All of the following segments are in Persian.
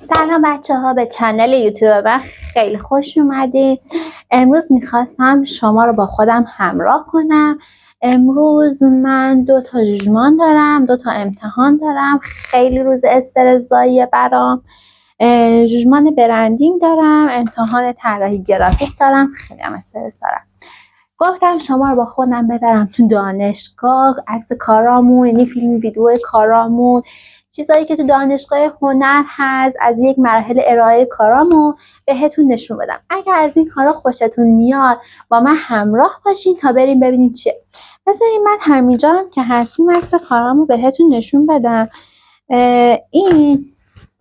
سلام بچه ها، به چنل یوتیوب من خیلی خوش اومدید. امروز میخواستم شما رو با خودم همراه کنم. امروز من 2 تا جوجمان دارم، 2 تا امتحان دارم. خیلی روز استرساییه برام. جوجمان برندینگ دارم، امتحان طراحی گرافیک دارم. خیلی هم استرس دارم. گفتم شما رو با خودم ببرم تو دانشگاه، عکس کارامون، یعنی فیلم ویدیو کارامون، چیزایی که تو دانشگاه هنر هست، از یک مراحل ارائه کارامو بهتون نشون بدم. اگر از این کارا خوشتون میاد با من همراه باشین تا بریم ببینیم چیه. بذارین من همینجا هم که هستیم عکس کارامو بهتون نشون بدم. این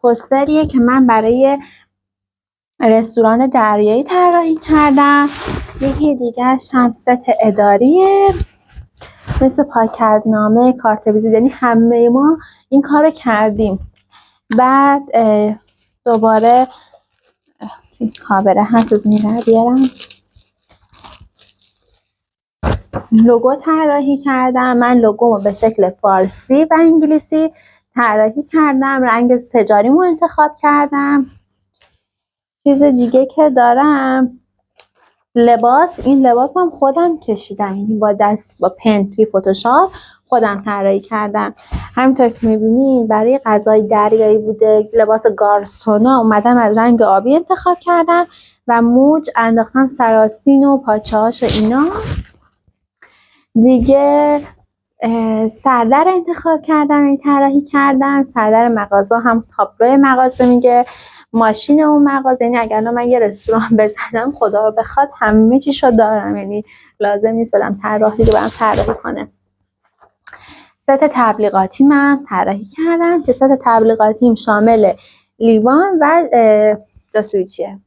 پوستریه که من برای رستوران دریایی طراحی کردم. یکی دیگرش هم ست اداریه، مثل پاکردنامه، کارت ویزیت، یعنی همه ما این کارو کردیم. بعد دوباره این کاوره هست، از میره بیارم. لوگو طراحی کردم. من لوگومو به شکل فارسی و انگلیسی طراحی کردم. رنگ تجاریمو انتخاب کردم. چیز دیگه که دارم لباس. این لباس هم خودم کشیدم، یعنی با دست با پن توی فتوشاپ خودم طراحی کردم. همینطور که میبینید برای غذای دریایی بوده، لباس گارسونا اومدم از رنگ آبی انتخاب کردم و موج انداختم سراسین و پاچه‌هاش و اینا. دیگه سردر انتخاب کردم، این طراحی کردم. سردر مغازه هم تابلو مغازه میگه، ماشین اون مغازه، یعنی اگر من یه رستوران بزنم خدا رو بخواد همه چیشو دارم، یعنی لازم نیست بدم طراحی رو برام طراحی کنه. ست تبلیغاتی من طراحی کردم که ست تبلیغاتیم شامل لیوان و جاسویچیه.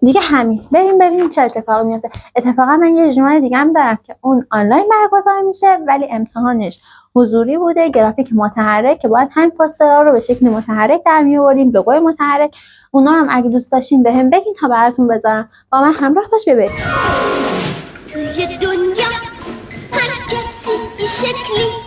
دیگه همین. بریم ببینیم چه اتفاقی میفته. اتفاقا من یه جمله دیگه هم دارم که اون آنلاین برگزار میشه ولی امتحانش حضوری بوده، گرافیک متحرک، که باید همین پوسترها رو به شکل متحرک در میآوردیم، لوگوی متحرک. اونا هم اگه دوست داشتین بهم بگین تا براتون بذارم. با من همراه باش ببینید. توی دنیا هر کسی یه شکلی